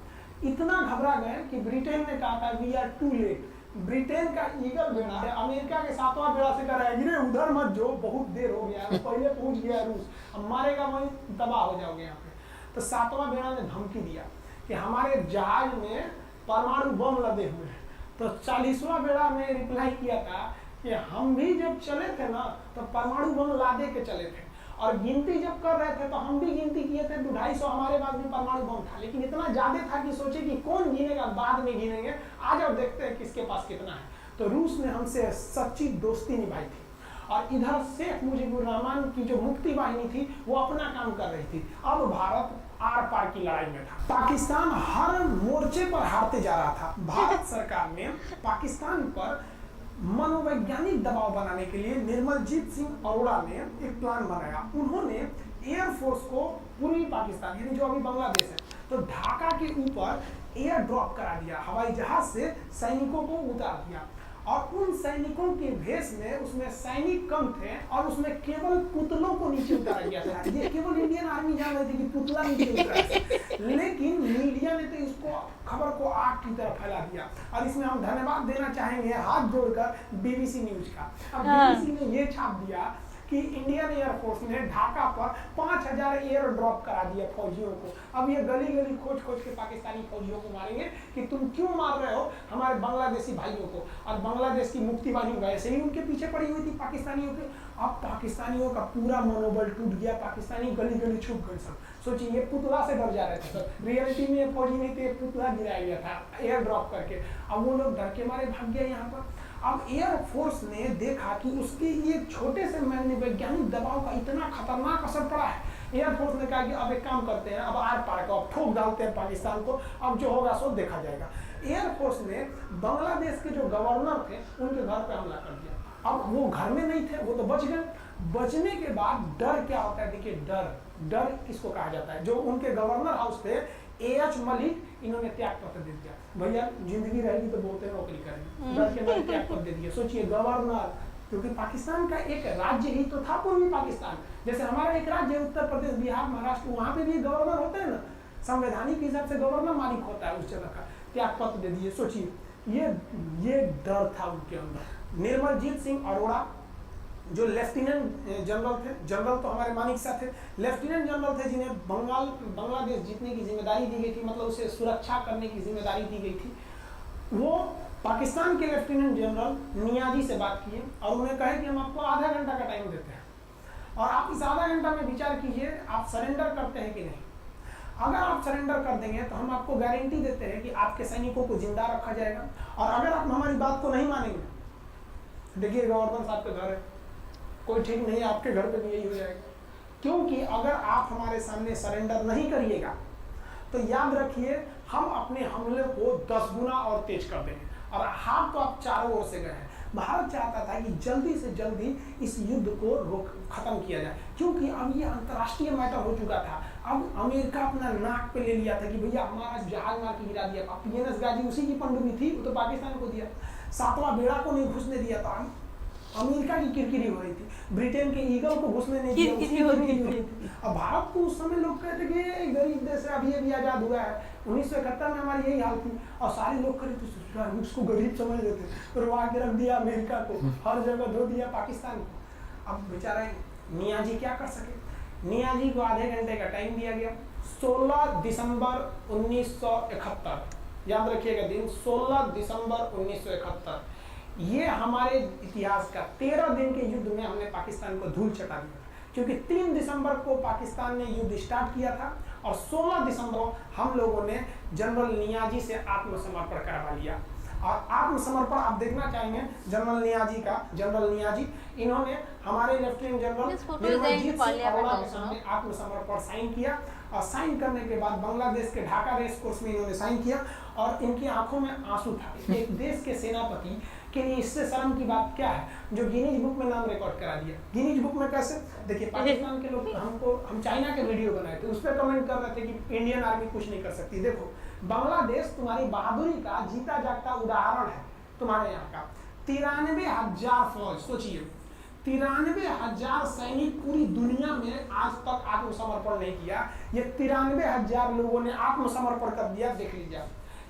इतना घबरा गए कि ब्रिटेन ने कहा था we are too late. Britain का ईगल बेड़ा अमेरिका के 7वां बेड़ा से कह रहा है उधर मत जो, बहुत देर हो गया है, पहले पहुंच गया रूस, अब मारेगा वहीं तबाह हो जाओगे यहाँ पे। तो 7वां बेड़ा ने धमकी दिया कि हमारे जहाज में परमाणु बम लदे हुए हैं। तो 40वां बेड़ा ने रिप्लाई किया था कि हम भी जब चले थे ना तो परमाणु बम लादे के चले थे, और गिनती जब कर रहे थे तो हम भी गिनती किए थे 250 हमारे पास भी परमाणु बम था, लेकिन इतना ज्यादा था कि सोचे कि कौन गिनेगा, बाद में गिनेंगे, आज अब देखते हैं किसके पास कितना है। तो रूस ने हमसे सच्ची दोस्ती निभाई थी, और इधर शेख मुजीबुर रहमान की जो मुक्ति वाहिनी थी वो अपना काम कर रही थी। अब भारत आर पार की लड़ाई में था। पाकिस्तान हर मोर्चे पर हारते जा रहा था। भारत सरकार ने पाकिस्तान पर मनोवैज्ञानिक दबाव बनाने के लिए निर्मलजीत सिंह अरोड़ा ने एक प्लान बनाया। उन्होंने एयरफोर्स को पूर्वी पाकिस्तान यानी जो अभी बांग्लादेश है, तो ढाका के ऊपर एयर ड्रॉप करा दिया, हवाई जहाज से सैनिकों को उतार दिया, और उन सैनिकों के भेष में उसमें सैनिक कम थे, और उसमें केवल पुतलों को नीचे उतारा गया था। ये केवल इंडियन आर्मी जान रही थी कि पुतला नीचे उतरा, लेकिन मीडिया ने तो इसको खबर को आग की तरफ फैला दिया। और इसमें हम धन्यवाद देना चाहेंगे हाथ जोड़कर बीबीसी न्यूज का। अब बीबीसी ने ये छाप दिया कि इंडियन एयरफोर्स ने ढाका पर 5000 एयर ड्रॉप करा दिया फौजियों को। अब ये गली गली खोज खोज के पाकिस्तानी फौजियों को मारेंगे कि तुम क्यों मार रहे हो हमारे बांग्लादेशी भाइयों को। और बांग्लादेश की मुक्ति वाहिनी वैसे ही उनके पीछे पड़ी हुई थी पाकिस्तानियों के। अब पाकिस्तानियों का पूरा मनोबल टूट गया, पाकिस्तानी गली गली छुप गए सब। सोचिए, ये पुतला से डर जा रहे थे, रियलिटी में ये फौजी नहीं थे, पुतला गिराया गया था एयर ड्रॉप करके। अब वो लोग डर के मारे भाग गए यहाँ पर। अब एयरफोर्स ने देखा कि उसके ये छोटे से वैज्ञानिक दबाव का इतना खतरनाक असर पड़ा है। एयरफोर्स ने कहा कि अब एक काम करते हैं, अब आर पार को अब ठोक डालते हैं पाकिस्तान को, अब जो होगा सो देखा जाएगा। एयरफोर्स ने बांग्लादेश के जो गवर्नर थे उनके घर पे हमला कर दिया। अब वो घर में नहीं थे, वो तो बच गए। बचने के बाद डर क्या होता है, देखिए डर किसको कहा जाता है। जो उनके गवर्नर हाउस थे एएच मलिक, इन्होंने त्याग पत्र दे दिया, भैया जिंदगी रहेगी तो बोलते नौकरी करेंगे, डर के मारे त्याग पत्र दे दिया। सोचिए, गवर्नर, क्योंकि पाकिस्तान का एक राज्य ही तो था पूर्वी पाकिस्तान। जैसे हमारा एक राज्य है उत्तर प्रदेश, बिहार, महाराष्ट्र, वहां पे भी गवर्नर होते हैं ना, संवैधानिक हिसाब से गवर्नर मालिक होता है उस जगह का। त्याग पत्र दे दिए। सोचिए, ये डर था उनके अंदर। निर्मलजीत सिंह अरोड़ा जो लेफ्टिनेंट जनरल थे, जनरल तो हमारे मानिक शाह थे, लेफ्टिनेंट जनरल थे जिन्हें बांग्लादेश जीतने की जिम्मेदारी दी गई थी, मतलब उसे सुरक्षा करने की जिम्मेदारी दी गई थी। वो पाकिस्तान के लेफ्टिनेंट जनरल नियाजी से बात किए और उन्हें कहे कि हम आपको आधा घंटा का टाइम देते हैं, और आप इस आधा घंटा में विचार कीजिए आप सरेंडर करते हैं कि नहीं। अगर आप सरेंडर कर देंगे तो हम आपको गारंटी देते हैं कि आपके सैनिकों को जिंदा रखा जाएगा, और अगर आप हमारी बात को नहीं मानेंगे, देखिए गवर्नर साहब के घर है, कोई ठीक नहीं, आपके घर पे भी यही हो जाएगा। क्योंकि अगर आप हमारे सामने सरेंडर नहीं करिएगा तो याद रखिए हम अपने हमले को 10 गुना और तेज कर देंगे। और हाथ तो आप चारों ओर से गए हैं। भारत चाहता था कि जल्दी से जल्दी इस युद्ध को खत्म किया जाए, क्योंकि अब ये अंतर्राष्ट्रीय मैटर हो चुका था। अब अमेरिका अपना नाक पे ले लिया था कि भैया हमारा जहाज मार के गिरा दिया। अब PNS गाजी उसी की पनडुब्बी थी, वो तो पाकिस्तान को दिया। 7वां बेड़ा को नहीं घुसने दिया था, अमेरिका की किरकिरी हो रही थी। ब्रिटेन के ईगल को घुसने नहीं दिया, उसकी किरकिरी हो रही थी। अब भारत को उस समय लोग कहते कि गरीब देश है, अभी अभी आजाद हुआ है। 1971 में हमारी यही हाल थी, और सारे लोग कहते उसको गरीब समझ लेते, रुआ के रख दिया अमेरिका को, हर जगह धो दिया पाकिस्तान को। अब बेचारे नियाजी क्या कर सके। नियाजी को आधे घंटे का टाइम दिया गया। 16 दिसंबर 1971, याद रखिएगा दिन, 16 दिसंबर 1971। ये हमारे इतिहास का 13 दिन के युद्ध में हमने पाकिस्तान को धूल चटा दिया, क्योंकि 3 दिसंबर को पाकिस्तान ने युद्ध स्टार्ट किया था और 16 दिसंबर हम लोगों ने जनरल नियाजी से आत्मसमर्पण करवा लिया। और आत्मसमर्पण आप देखना चाहेंगे जनरल नियाजी का। जनरल नियाजी इन्होंने हमारे लेफ्टिनेंट जनरल निर्मलजीत सिंह अरोड़ा के सामने आत्मसमर्पण साइन किया, और साइन करने के बाद बांग्लादेश के ढाका रेस कोर्स में इन्होंने साइन किया, और इनकी आंखों में आंसू था। एक देश के सेनापति के लिए इससे शर्म की बात क्या है, जो गिनीज बुक में नाम रिकॉर्ड करा दिया। गिनीज बुक में कैसे? देखिए, पाकिस्तान के लोग हम चाइना के वीडियो बनाए थे, उस पर कमेंट कर रहे थे कि इंडियन आर्मी कुछ नहीं कर सकती। देखो, बांग्लादेश तुम्हारी बहादुरी का जीता जागता उदाहरण है। तुम्हारे यहाँ का 93,000 फौज, सोचिए 93,000 सैनिक पूरी दुनिया में आज तक आत्मसमर्पण नहीं किया। ये 93,000 लोगों ने आत्मसमर्पण कर दिया। देख लीजिए,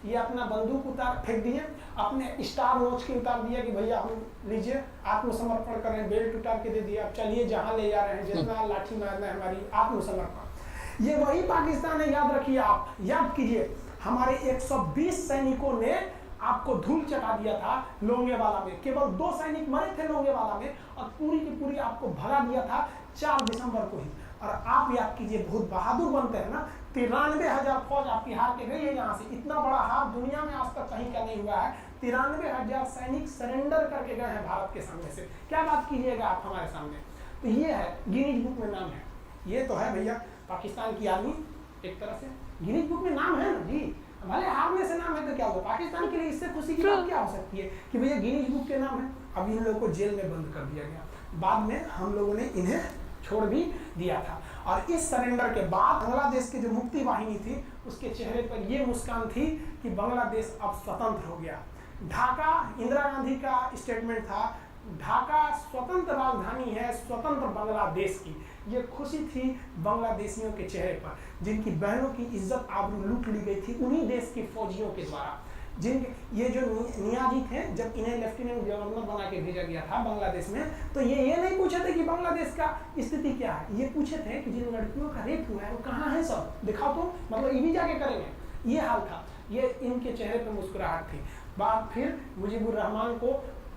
ये अपना बंदूक उतार फेंक दिए, अपने स्टार नोच के उतार दिया कि भैया हम लीजिए आत्मसमर्पण करें, बेल्ट उतार के दे दिया, अब चलिए जहाँ ले जा रहे हैं, जितना लाठी मारना है हमारी, आत्मसमर्पण। ये वही पाकिस्तान है, याद रखिए। आप याद कीजिए, हमारे 120 सैनिकों ने आपको धूल चटा दिया था लोंगेवाला में। केवल 2 सैनिक मरे थे लोंगेवाला में, और पूरी की पूरी आपको भगा दिया था 4 दिसंबर को ही। और आप याद कीजिए, बहुत बहादुर बनते हैं ना। 93,000 फौज आपकी हार के गई है यहाँ से। इतना बड़ा हार दुनिया में आज तक कहीं का नहीं हुआ है। 93,000 सैनिक सरेंडर करके गए हैं भारत के सामने से। क्या बात कीजिएगा आप हमारे सामने। तो ये है, गिनीज बुक में नाम है। ये तो है भैया पाकिस्तान की आर्मी, एक तरह से गिनीज बुक में नाम है ना जी। भले हारने से नाम है तो क्या हुआ, पाकिस्तान के लिए इससे खुशी की बात क्या हो सकती है कि भैया गिनीज बुक के नाम है। अब इन लोगों को जेल में बंद कर दिया गया, बाद में हम लोगों ने इन्हें छोड़ भी दिया था। और इस सरेंडर के बाद बांग्लादेश की जो मुक्ति वाहिनी थी, उसके चेहरे पर ये मुस्कान थी कि बांग्लादेश अब स्वतंत्र हो गया। ढाका इंदिरा गांधी का स्टेटमेंट था, ढाका स्वतंत्र राजधानी है स्वतंत्र बांग्लादेश की। ये खुशी थी बांग्लादेशियों के चेहरे पर, जिनकी बहनों की इज्जत आबरू लूट ली गई थी उन्हीं देश के फौजियों के द्वारा। ये जो नियाजी थे, जब इन्हें लेफ्टिनेंट गवर्नर बना के भेजा गया था बांग्लादेश में, तो ये नहीं पूछे थे कि बांग्लादेश का स्थिति क्या है। ये पूछे थे कि जिन लड़कियों का रेप हुआ है वो कहाँ है, सब दिखाओ तो, मतलब ये भी जाके करेंगे। ये हाल था। ये इनके चेहरे पर मुस्कुराहट थी। बाद फिर मुजीबुर रहमान को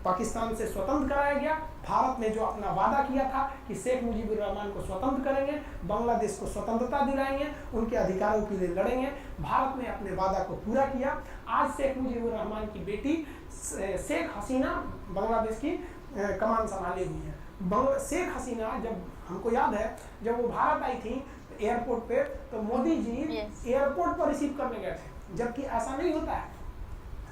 पाकिस्तान से स्वतंत्र कराया गया। भारत ने जो अपना वादा किया था कि शेख मुजीबुर रहमान को स्वतंत्र करेंगे, बांग्लादेश को स्वतंत्रता दिलाएंगे, उनके अधिकारों के लिए लड़ेंगे, भारत ने अपने वादा को पूरा किया। आज शेख मुजीबुर रहमान की बेटी शेख हसीना बांग्लादेश की कमान संभाली हुई है। शेख हसीना, जब हमको याद है जब वो भारत आई थी एयरपोर्ट पे, तो मोदी जी एयरपोर्ट पर रिसीव करने गए थे, जबकि ऐसा नहीं होता है।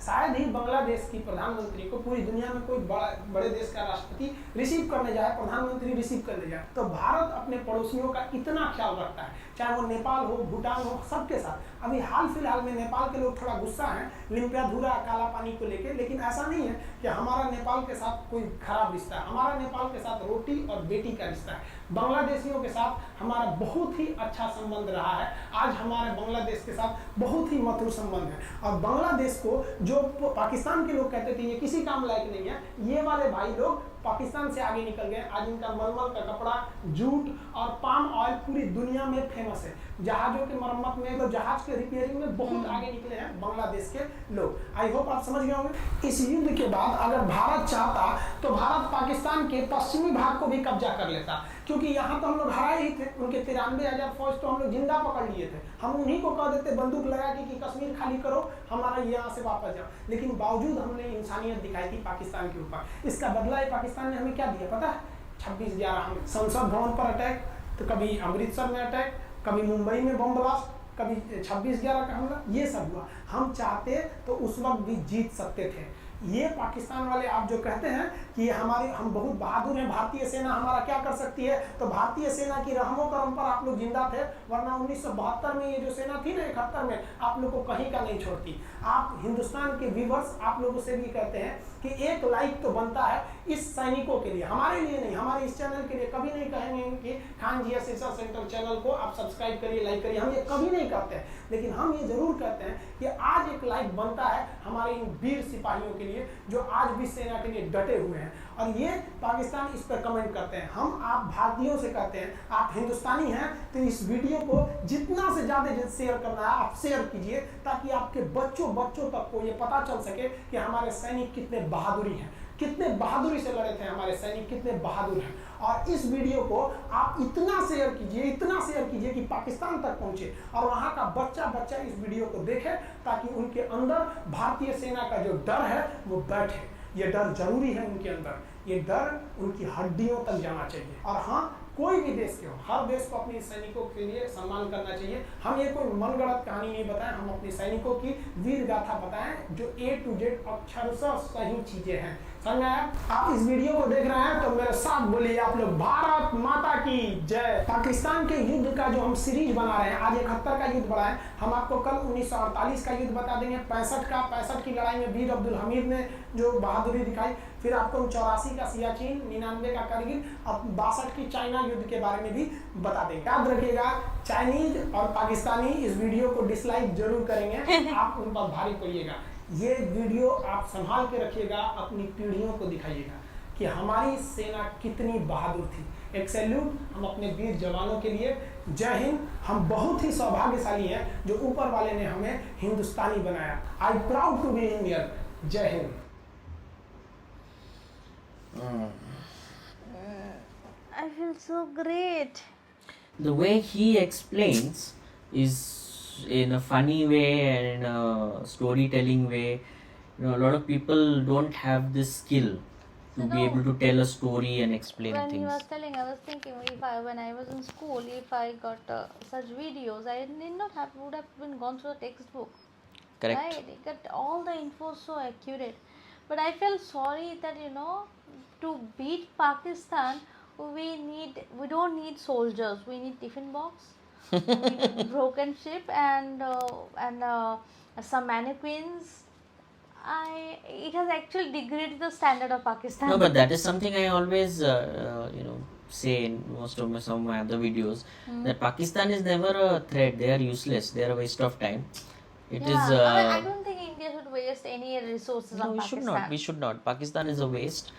शायद ही बांग्लादेश की प्रधानमंत्री को पूरी दुनिया में कोई बड़े देश का राष्ट्रपति रिसीव करने जाए, प्रधानमंत्री रिसीव करने जाए, तो भारत अपने पड़ोसियों का इतना ख्याल रखता है, चाहे वो नेपाल हो, भूटान हो, सबके साथ। अभी हाल फिलहाल में नेपाल के लोग थोड़ा गुस्सा हैं लिम्पियाधुरा काला पानी को लेके, लेकिन ऐसा नहीं है कि हमारा नेपाल के साथ कोई खराब रिश्ता है। हमारा नेपाल के साथ रोटी और बेटी का रिश्ता है। बांग्लादेशियों के साथ हमारा बहुत ही अच्छा संबंध रहा है। आज हमारे बांग्लादेश के साथ बहुत ही मधुर संबंध है। और बांग्लादेश को जो पाकिस्तान के लोग कहते थे ये किसी काम लायक नहीं है, ये वाले भाई लोग पाकिस्तान से आगे निकल गए। आज इनका मलमल का कपड़ा, जूट और पाम ऑयल पूरी दुनिया में फेमस है। जहाजों की मरम्मत में, तो जहाज के रिपेयरिंग में बहुत आगे निकले हैं बांग्लादेश के लोग। आई होप आप समझ गए होंगे। इस युद्ध के बाद अगर भारत चाहता तो भारत पाकिस्तान के पश्चिमी भाग को भी कब्जा कर लेता, क्योंकि यहाँ तो हम लोग हराए ही थे। उनके 93,000 फौज तो हम लोग जिंदा पकड़ लिए थे। हम उन्हीं को कह देते बंदूक लगा के कि कश्मीर खाली करो, हमारा यहाँ से वापस जाओ। लेकिन बावजूद हमने इंसानियत दिखाई थी पाकिस्तान के ऊपर। इसका बदला ये पाकिस्तान ने हमें क्या दिया पता है? 26/11 हम संसद भवन पर अटैक, तो कभी अमृतसर में अटैक, कभी मुंबई में बम ब्लास्ट, कभी 26/11 का हमला, ये सब हुआ। हम चाहते तो उस वक्त भी जीत सकते थे। ये पाकिस्तान वाले आप जो कहते हैं कि हम बहुत बहादुर हैं, भारतीय सेना हमारा क्या कर सकती है, तो भारतीय सेना की रहमो करम पर आप लोग जिंदा थे, वरना 1972 में ये जो सेना थी ना 71 में, आप लोग को कहीं का नहीं छोड़ती। आप हिंदुस्तान के व्यूवर्स आप लोगों से भी कहते हैं कि एक लाइक तो बनता है, इस सैनिकों के लिए, हमारे लिए नहीं, हमारे इस चैनल के लिए कभी नहीं कहेंगे कि Khan G S centre channel को आप सब्सक्राइब करिए, लाइक करिए, हम ये कभी नहीं कहते हैं। लेकिन हम ये जरूर कहते हैं कि आज एक लाइक बनता है हमारे इन वीर सिपाहियों के लिए जो आज भी सेना के लिए डटे हुए हैं। और ये पाकिस्तान इस पर कमेंट करते हैं। हम आप भारतीयों से कहते हैं, आप हिंदुस्तानी हैं तो इस वीडियो को जितना से ज़्यादा शेयर करना है आप शेयर कीजिए, ताकि आपके बच्चों तक को ये पता चल सके कि हमारे सैनिक कितने बहादुरी हैं, कितने बहादुरी से लड़े थे हमारे सैनिक, कितने बहादुर हैं। और इस वीडियो को आप इतना शेयर कीजिए कि पाकिस्तान तक पहुंचे और वहाँ का बच्चा इस वीडियो को देखे, ताकि उनके अंदर भारतीय सेना का जो डर है वो बैठे। ये डर जरूरी है उनके अंदर, ये डर उनकी हड्डियों तक जाना चाहिए। और हाँ, कोई भी देश के हो, हर देश को अपने सैनिकों के लिए सम्मान करना चाहिए। हम ये कोई मनगढ़ंत कहानी नहीं बताएं, हम अपने सैनिकों की वीर गाथा बताएं जो A to Z अक्षरशः सही चीजें हैं। समझ में आया? आप इस वीडियो को देख रहे हैं तो मेरे साथ बोलिए आप लोग, भारत माता की जय। पाकिस्तान के युद्ध का जो हम सीरीज बना रहे हैं, आज 71 का युद्ध बढ़ा है, हम आपको कल 1948 का युद्ध बता देंगे, 65 की लड़ाई में वीर अब्दुल हमीद ने जो बहादुरी दिखाई, फिर आपको 84 का सियाचिन, 99 का करगिल, अब 62 की चाइना युद्ध के बारे में भी बता देंगे। याद रखिएगा, चाइनीज और पाकिस्तानी इस वीडियो को डिसलाइक जरूर करेंगे, आप उन पर भारी पड़िएगा। ये वीडियो आप संभाल के रखिएगा, अपनी पीढ़ियों को दिखाइएगा कि हमारी सेना कितनी बहादुर थी। एक सैल्यूट हम अपने वीर जवानों के लिए। जय हिंद। हम बहुत ही सौभाग्यशाली हैं जो ऊपर वाले ने हमें हिंदुस्तानी बनाया। I proud to be Indian. जय Hind. I feel so great. The way he explains is in a funny way and in a storytelling way. You know, a lot of people don't have this skill to be able to tell a story and explain When he things. was telling, I was thinking when I was in school, if I got such videos, I would have been gone through a textbook. Correct. Right? I got all the info so accurate. But I feel sorry that to beat Pakistan, we don't need soldiers. We need tiffin box, we need broken ship, and some mannequins. It has actually degraded the standard of Pakistan. No, but that is something I always, say in some of my other videos, that Pakistan is never a threat. They are useless. They are a waste of time. It is. I don't think India should waste any resources No, on we Pakistan. should not. We should not. Pakistan is a waste.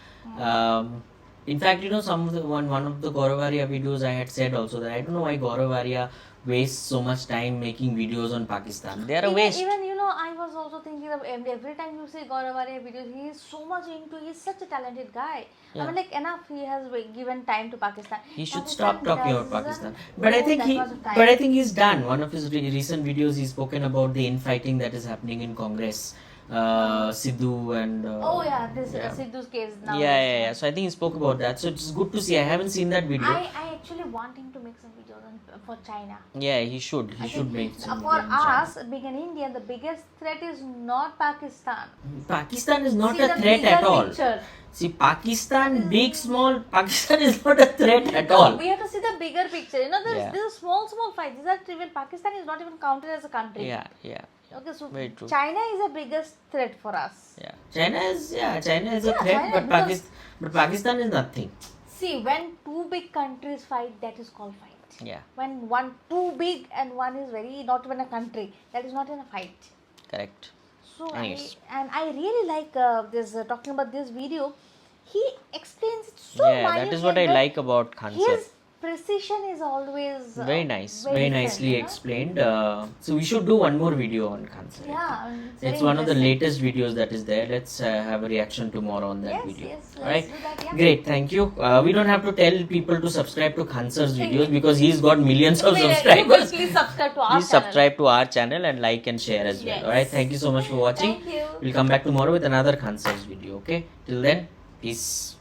In fact, some of the one of the Gauravaria videos I had said also that I don't know why Gauravaria wastes so much time making videos on Pakistan. They are a waste. Even I was also thinking of every time you see Gauravaria videos, he is so much into. He's such a talented guy. Yeah. I mean, enough. He has given time to Pakistan. He should Pakistan stop talking about doesn't Pakistan. But I do think that he, much of time. but I think he's done. One of his recent videos, he's spoken about the infighting that is happening in Congress. Sidhu and Sidhu's case now. Yeah. So I think he spoke about that. So it's good to see. I haven't seen that video. I actually want him to make some videos for China. Yeah, he should. He should make some. For video in China. us, being an Indian, the biggest threat is not Pakistan. Pakistan is not See a the threat bigger at all. picture. See, Pakistan, big, small, Pakistan is not a threat at all. We have to see the bigger picture. Yeah. There's a small fight. These are trivial. Pakistan is not even counted as a country. Yeah. Okay, so Very true. China is the biggest threat for us. Yeah. China is a threat, China, but Pakistan is nothing. See, when two big countries fight, that is called fight. Yeah. When too big and one is not even a country, that is not in a fight. Correct. So Anyways. I really like this talking about this video. He explains it so Yeah, that is what I minutely like about Khan sir. His precision is always Very nice. very Very nicely fun, explained. So we should do one more video on Khan sir. Yeah, It's one of the latest videos that is there. Let's have a reaction tomorrow on that video. Yes, Alright? let's do that, yeah. Great, thank you. We don't have to tell people to subscribe to Khan sir's videos because he's got millions of subscribers. Please subscribe to our Please subscribe to our channel and like and share as well. Yes. Alright, thank you so much for watching. Thank you. We'll come back tomorrow with another Khan sir's video. Okay? Till then, peace.